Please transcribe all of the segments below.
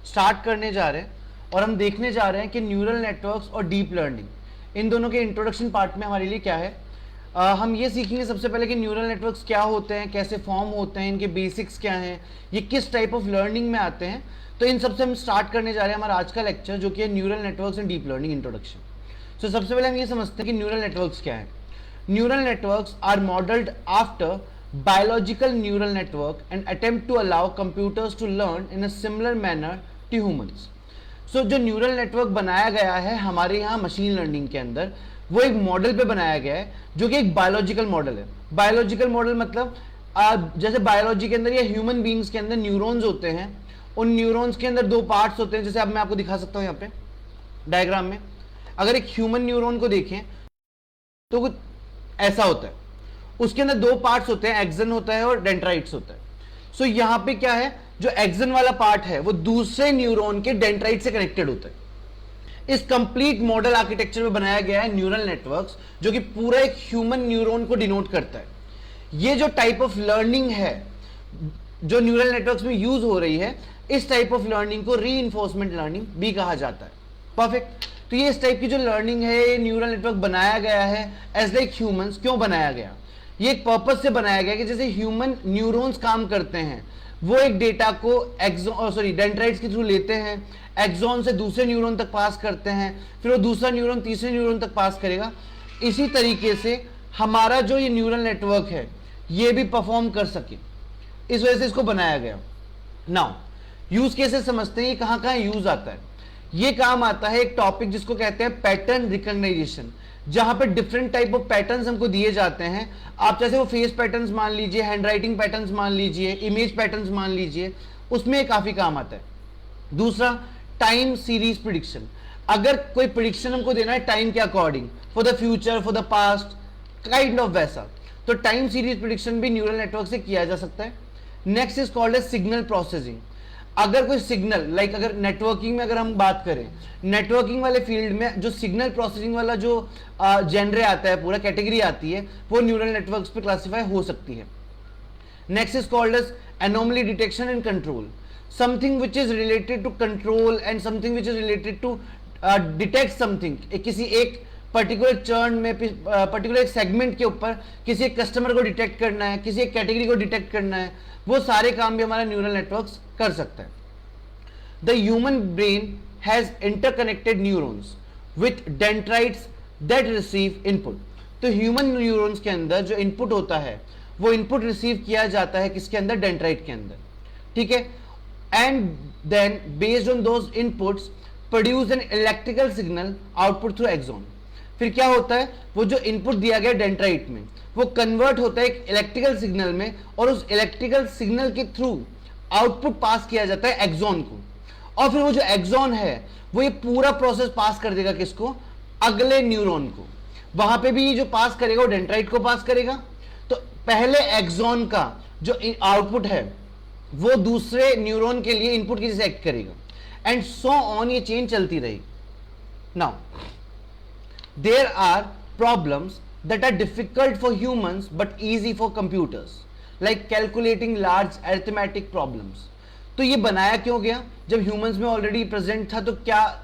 Start करने जा रहे हैं और हम देखने जा रहे हैं कि न्यूरल नेटवर्क्स और डीप लर्निंग इन दोनों के इंट्रोडक्शन पार्ट में हमारे लिए क्या है। हम ये सीखेंगे सबसे पहले कि न्यूरल नेटवर्क्स क्या होते हैं, कैसे फॉर्म होते हैं, इनके बेसिक्स क्या हैं, ये किस टाइप ऑफ लर्निंग में आते हैं। तो इन सबसे हम स्टार्ट करने जा रहे हैं हमारा आज का लेक्चर, जो कि है neural networks and deep learning introduction. So सबसे पहले हम ये समझते हैं कि न्यूरल नेटवर्क्स क्या है। Neural networks are modelled after biological neural network and attempt to allow computers to learn in a similar manner to humans. So जो न्यूरल नेटवर्क बनाया गया है हमारे यहाँ मशीन लर्निंग के अंदर, वो एक मॉडल पे बनाया गया है जो कि एक बायोलॉजिकल मॉडल है। बायोलॉजिकल मॉडल मतलब जैसे बायोलॉजी के अंदर या ह्यूमन बींग्स के अंदर न्यूरॉन्स होते हैं, उन न्यूरॉन्स के अंदर दो पार्ट्स होते हैं। जैसे अब मैं आपको दिखा सकता हूँ यहाँ पे डायग्राम में, अगर एक ह्यूमन न्यूरॉन को देखें तो कुछ ऐसा होता है, उसके अंदर दो पार्ट्स होते हैं, एक्सन होता है और डेंड्राइट्स होता है। सो यहां पे क्या है, जो एक्सन वाला पार्ट है वो दूसरे न्यूरॉन के डेंड्राइट से कनेक्टेड होता है। इस कंप्लीट मॉडल आर्किटेक्चर में बनाया गया है न्यूरल नेटवर्क्स, जो कि पूरा एक ह्यूमन न्यूरॉन को डिनोट करता है। ये जो टाइप ऑफ लर्निंग है जो न्यूरल नेटवर्क्स में यूज हो रही है, इस टाइप ऑफ लर्निंग को रीइंफोर्समेंट लर्निंग भी कहा जाता है। परफेक्ट। तो ये इस टाइप की जो लर्निंग है, ये न्यूरल नेटवर्क बनाया गया है एज लाइक ह्यूमंस। क्यों बनाया गया? ये एक पर्पस से बनाया गया कि जैसे ह्यूमन न्यूरॉन्स काम करते हैं, वो एक डेटा को डेंड्राइट्स के थ्रू लेते हैं, एक्सॉन से दूसरे न्यूरॉन तक पास करते हैं, फिर वो दूसरा न्यूरॉन तीसरे न्यूरॉन तक पास करेगा। इसी तरीके से हमारा जो ये न्यूरल नेटवर्क है ये भी परफॉर्म कर सके, इस वजह से इसको बनाया गया। नाउ यूज केसेस समझते हैं, ये कहां कहां यूज आता है। ये काम आता है एक टॉपिक जिसको कहते हैं पैटर्न रिकॉग्नाइजेशन, जहां पे डिफरेंट टाइप ऑफ पैटर्न्स हमको दिए जाते हैं। आप जैसे वो फेस पैटर्न्स मान लीजिए, हैंडराइटिंग पैटर्न्स मान लीजिए, इमेज पैटर्न्स मान लीजिए, उसमें काफी काम आता है। दूसरा, टाइम सीरीज प्रिडिक्शन। अगर कोई प्रिडिक्शन हमको देना है टाइम के according, for the future, for the past, kind of वैसा, तो टाइम सीरीज प्रिडिक्शन भी न्यूरल नेटवर्क से किया जा सकता है। Next is called as signal processing. अगर कोई सिग्नल लाइक अगर नेटवर्किंग में अगर हम बात करें, नेटवर्किंग वाले फील्ड में जो सिग्नल प्रोसेसिंग वाला जो जेनरे आता है, पूरा कैटेगरी आती है, वो न्यूरल नेटवर्क्स पे क्लासिफाई हो सकती है। Next is called as anomaly detection and control. Something which is related to control and something which is related to detect something, किसी एक पर्टिकुलर चर्न में, पर्टिकुलर एक सेगमेंट के ऊपर किसी एक कस्टमर को डिटेक्ट करना है, किसी एक कैटेगरी को डिटेक्ट करना है, वो सारे काम भी हमारा न्यूरल नेटवर्क्स कर सकता है। The human brain has interconnected neurons with dendrites that receive input. तो ह्यूमन न्यूरॉन्स के अंदर जो इनपुट होता है, वो इनपुट रिसीव किया जाता है किसके अंदर? डेंड्राइट के अंदर। ठीक है। And then based on those inputs produce an electrical signal output through axon. फिर क्या होता है, वो जो इनपुट दिया गया डेंड्राइट में, वो कन्वर्ट होता है एक इलेक्ट्रिकल सिग्नल में, और उस इलेक्ट्रिकल सिग्नल के थ्रू आउटपुट पास किया जाता है एक्सॉन को। और फिर वो जो एक्सॉन है वो ये पूरा प्रोसेस पास कर देगा किसको? अगले न्यूरॉन को। वहां पे भी जो पास करेगा वो डेंड्राइट को पास करेगा। तो पहले एक्सॉन का जो आउटपुट है वो दूसरे न्यूरॉन के लिए इनपुट की जैसे एक्ट करेगा, एंड सो ऑन, ये चेन चलती रहेगी। Now there are problems that are difficult for humans but easy for computers, like calculating large arithmetic problems. तो ये बनाया क्यों गया? जब humans में ऑलरेडी प्रेजेंट था, तो क्या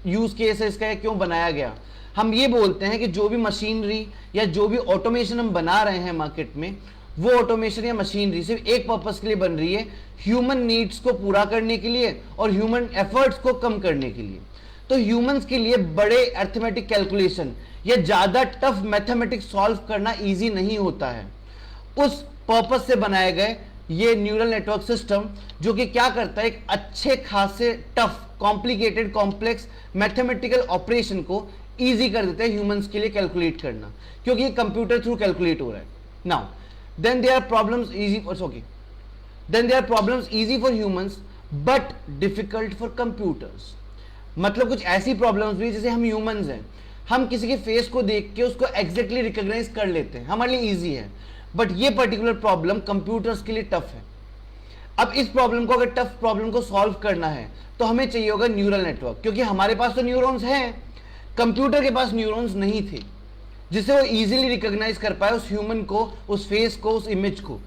यूज केस है इसका, क्यों बनाया गया? हम ये बोलते हैं कि जो भी मशीनरी या जो भी ऑटोमेशन हम बना रहे हैं मार्केट में, वो ऑटोमेशन या मशीनरी सिर्फ एक पर्पस के लिए बन रही है, ह्यूमन नीड्स को पूरा करने के लिए और ह्यूमन एफर्ट्स को कम करने के लिए। तो ह्यूमंस के लिए बड़े अर्थमेटिक कैलकुलेशन या ज्यादा टफ मैथमेटिक्स सॉल्व करना इजी नहीं होता है। उस पर्पस से बनाए गए ये न्यूरल नेटवर्क सिस्टम, जो कि क्या करता है, एक अच्छे खासे tough complicated complex mathematical operation को इजी कर देता है ह्यूमंस के लिए कैलकुलेट करना, क्योंकि ये कंप्यूटर थ्रू कैलकुलेट हो रहा है। Now then there are problems easy for humans but difficult for computers. मतलब कुछ ऐसी प्रॉब्लम्स भी, जैसे हम ह्यूमंस हैं, हम किसी के फेस को देख के उसको एग्जैक्टली रिकॉग्नाइज कर लेते हैं, हमारे लिए इजी है, बट ये पर्टिकुलर प्रॉब्लम कंप्यूटर्स के लिए टफ है। अब इस प्रॉब्लम को, अगर टफ प्रॉब्लम को सॉल्व करना है, तो हमें चाहिए होगा न्यूरल नेटवर्क, क्योंकि हमारे पास तो न्यूरॉन्स हैं, कंप्यूटर के पास न्यूरॉन्स नहीं थे जिससे वो इजीली रिकॉग्नाइज कर पाए उस ह्यूमन को, उस फेस को, उस इमेज को।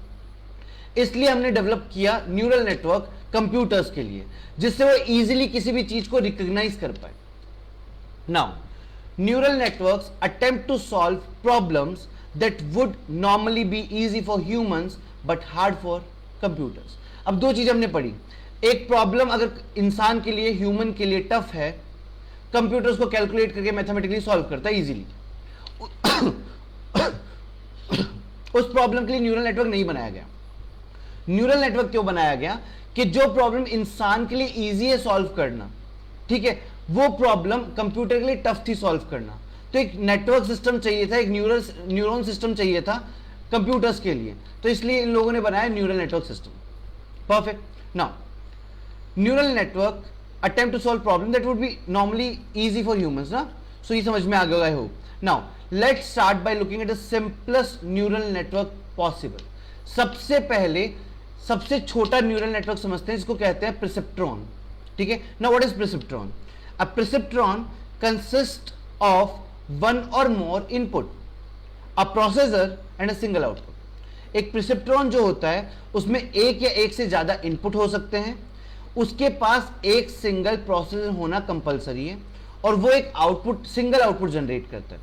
इसलिए हमने डेवलप किया न्यूरल नेटवर्क, कंप्यूटर्स के लिए, जिससे वो इजीली किसी भी चीज को रिकॉग्नाइज कर पाए। Now neural networks attempt to solve problems that would normally be easy for humans but hard for computers. अब दो चीज हमने पढ़ी, एक प्रॉब्लम अगर इंसान के लिए, ह्यूमन के लिए टफ है, कंप्यूटर्स को कैलकुलेट करके मैथमेटिकली सॉल्व करता है इजीली। उस प्रॉब्लम के लिए न्यूरल नेटवर्क नहीं बनाया गया। न्यूरल नेटवर्क क्यों बनाया गया? कि जो प्रॉब्लम इंसान के लिए इजी है सॉल्व करना, ठीक है, वो प्रॉब्लम कंप्यूटर के लिए टफ थी सॉल्व करना। तो एक नेटवर्क सिस्टम चाहिए था, एक न्यूरॉन सिस्टम चाहिए था कंप्यूटर्स के लिए, तो इसलिए इन लोगों ने बनाया neural network system. Perfect. Now neural network attempt to solve problem that would be normally easy for humans ना। सो ये समझ में आ गया, I hope. Now let's start by looking at the simplest neural network possible. सबसे पहले सबसे छोटा न्यूरल नेटवर्क समझते हैं, जिसको कहते हैं परसेप्ट्रॉन। ठीक है, now what is perceptron? A perceptron consist of one और more input, a processor and a single output. एक परसेप्ट्रॉन जो होता है उसमें एक या एक से ज्यादा इनपुट हो सकते हैं, उसके पास एक सिंगल प्रोसेसर होना कंपलसरी है, और वो एक आउटपुट, सिंगल आउटपुट जनरेट करता है।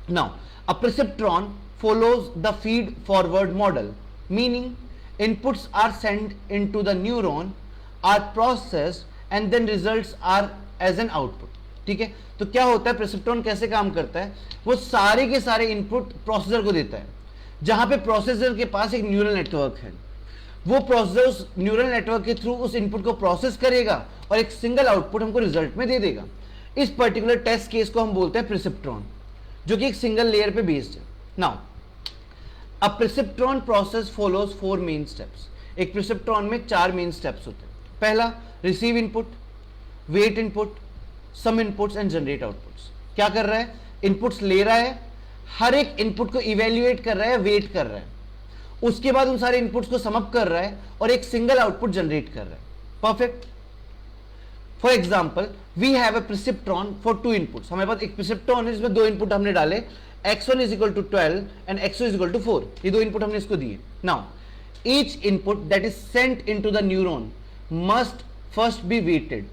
Now a perceptron follows the feed forward model, meaning inputs are sent into the neuron, are processed and then results are as an output। ठीक है, तो क्या होता है, परसेप्ट्रॉन कैसे काम करता है? वो सारे के सारे इनपुट प्रोसेसर को देता है, जहां पे प्रोसेसर के पास एक न्यूरल नेटवर्क है। वो प्रोसेसर उस न्यूरल नेटवर्क के थ्रू उस इनपुट को प्रोसेस करेगा और एक सिंगल आउटपुट हमको रिजल्ट में दे देगा। इस पर्टिकुलर टेस्ट केस को हम बोलते हैं परसेप्ट्रॉन, जो कि एक सिंगल लेयर पे बेस्ड है। Now a perceptron process follows 4 main steps. एक परसेप्ट्रॉन में 4 मेन स्टेप्स होते हैं। पहला, receive input, weight input, sum inputs and generate outputs. क्या कर रहा है? इनपुट्स ले रहा है, हर एक इनपुट को इवेल्युएट कर रहा है, वेट कर रहा है, उसके बाद उन सारे इनपुट्स को सम अप कर रहा है और एक सिंगल आउटपुट जनरेट कर रहा है। Perfect. For example we have a perceptron for 2 inputs. हमारे पास एक परसेप्ट्रॉन है जिसमें 2 इनपुट हमने डाले, x1 is equal to 12 and x2 is equal to 4। ये 2 इनपुट हमने इसको दिए। Now each input that is sent into the neuron must first be weighted,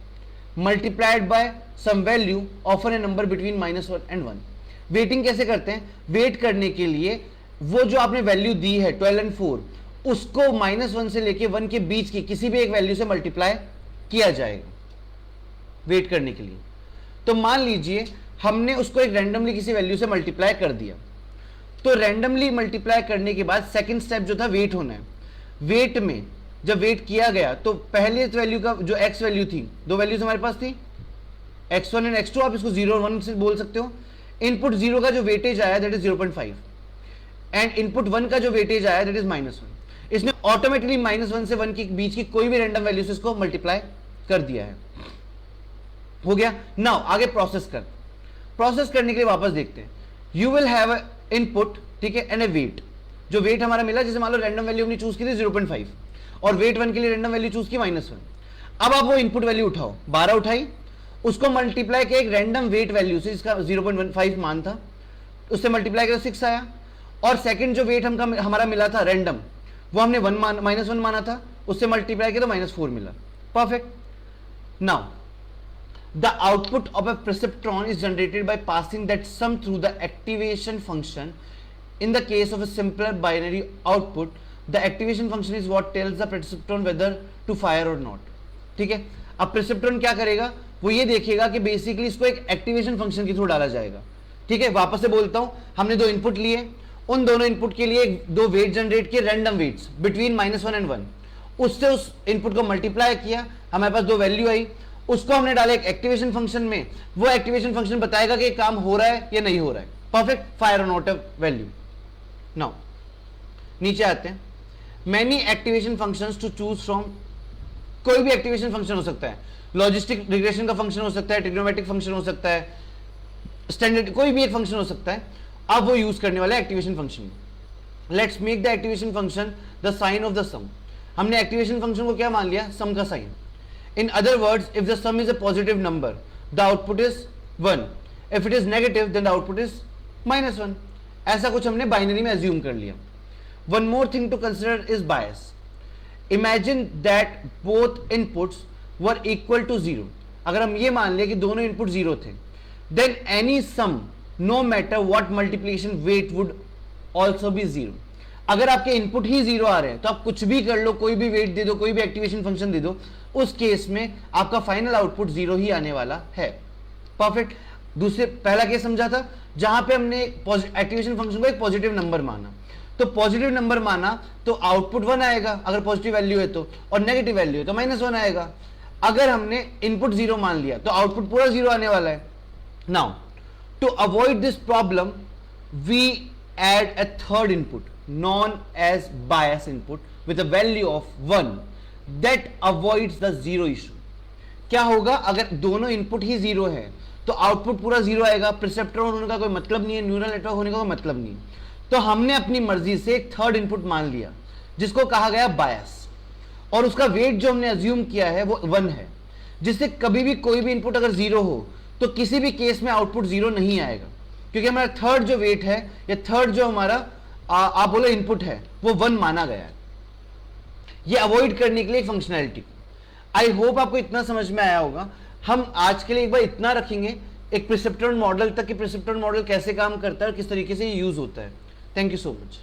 multiplied by some value, often a number between -1 and 1। Waiting कैसे करते हैं? Wait करने के लिए वो जो आपने वैल्यू दी है 12 and 4, उसको -1 से लेके 1 के बीच की किसी भी एक वैल्यू से मल्टीप्लाई किया जाएगा वेट करने के लिए। तो मान लीजिए हमने उसको एक रैंडमली किसी वैल्यू से मल्टीप्लाई कर दिया, तो रैंडमली मल्टीप्लाई करने के बाद सेकंड स्टेप जो था वेट होना है। वेट में जब वेट किया गया तो पहले वैल्यू का जो x वैल्यू थी, 2 वैल्यूज हमारे पास थी, x1 एंड x2, आप इसको 0 और 1 से बोल सकते हो। इनपुट 0 का जो वेटेज आया दैट इज 0.5 एंड इनपुट 1 का जो वेटेज आया दैट इज -1। इसने ऑटोमेटिकली -1 से 1 के बीच की कोई भी रैंडम वैल्यू से इसको मल्टीप्लाई कर दिया है। हो गया। नाउ आगे प्रोसेस कर, प्रोसेस करने के लिए वापस देखते हैं। यू विल हैव इनपुट, ठीक है, एंड ए वेट। जो वेट हमारा मिला, जैसे मान लो रैंडम वैल्यू हमने चूज की थी 0.5 और वेट 1 के लिए रैंडम वैल्यू चूज की -1। अब आप वो इनपुट वैल्यू उठाओ, 12 उठाई, उसको मल्टीप्लाई किया एक रैंडम वेट वैल्यू से जिसका 0.15 मान था, उससे मल्टीप्लाई किया 6 आया, और सेकंड जो वेट हमारा मिला था रैंडम, वो हमने -1 माना था, उससे मल्टीप्लाई किया तो -4 मिला। Perfect. Now the output of a perceptron is generated by passing that sum through the activation function. In the case of a simpler binary output, the activation function is what tells the perceptron whether to fire or not। ठीक है, अब perceptron क्या करेगा? वो ये देखेगा कि basically इसको एक एक्टिवेशन फंक्शन के थ्रू डाला जाएगा। ठीक है, वापस से बोलता हूं, हमने 2 इनपुट लिए, उन दोनों इनपुट के लिए 2 वेट जनरेट किए, रैंडम वेट्स बिटवीन -1 एंड 1, उससे उस इनपुट को मल्टीप्लाई किया, हमारे पास 2 वैल्यू आई, उसको हमने डाला एक एक्टिवेशन फंक्शन में, वो एक्टिवेशन फंक्शन बताएगा कि काम हो रहा है या नहीं हो रहा है। परफेक्ट। फायर और नॉट अ वैल्यू। नाउ नीचे आते हैं। Many activation functions to choose from. कोई भी एक्टिवेशन फंक्शन हो सकता है, लॉजिस्टिक रिग्रेशन का फंक्शन हो सकता है, ट्रिग्नोमेट्रिक फंक्शन हो सकता है, स्टैंडर्ड कोई भी एक फंक्शन हो सकता है। अब वो यूज करने वाला है activation function. Let's make the activation function the sign of the sum. हमने एक्टिवेशन फंक्शन को क्या मान लिया? सम का sign. In other words, if the sum is a positive number, the output is 1. If it is negative, then the output is -1. ऐसा कुछ हमने binary में assume कर लिया। One more thing to consider is bias. Imagine that both inputs were equal to 0। अगर हम ये मान ले कि दोनों इनपुट 0 थे, then any sum no matter what multiplication weight would also be 0। अगर आपके इनपुट ही 0 आ रहे हैं तो आप कुछ भी कर लो, कोई भी वेट दे दो, कोई भी एक्टिवेशन फंक्शन दे दो, उस केस में आपका फाइनल आउटपुट 0 ही आने वाला है। परफेक्ट। दूसरे पहला केस समझा था जहां पे हमने एक्टिवेशन फंक्शन को एक पॉजिटिव नंबर माना, तो पॉजिटिव नंबर माना तो आउटपुट 1 आएगा अगर पॉजिटिव वैल्यू है तो, और नेगेटिव वैल्यू है तो -1 आएगा। अगर हमने इनपुट 0 मान लिया तो आउटपुट पूरा 0 आने वाला है। Now to avoid this problem we add a third input known as bias input with a value of 1 that avoids the zero issue। क्या होगा अगर दोनों इनपुट ही 0 है तो आउटपुट पूरा 0 आएगा, प्रिसेप्टर होने का कोई मतलब नहीं है, न्यूरल नेटवर्क होने का कोई मतलब नहीं। तो हमने अपनी मर्जी से एक थर्ड इनपुट मान लिया जिसको कहा गया बायस, और उसका वेट जो हमने अज्यूम किया है वो 1 है, जिससे कभी भी कोई भी इनपुट अगर 0 हो तो किसी भी केस में आउटपुट 0 नहीं आएगा, क्योंकि हमारा थर्ड जो वेट है या थर्ड जो हमारा आप बोलो इनपुट है वो 1 माना गया है। ये अवॉइड करने के लिए फंक्शनैलिटी। आई होप आपको इतना समझ में आया होगा। हम आज के लिए एक बार इतना रखेंगे एक प्रिसेप्टर मॉडल तक कि प्रिसेप्टर मॉडल कैसे काम करता है और किस तरीके से यूज होता है। Thank you so much.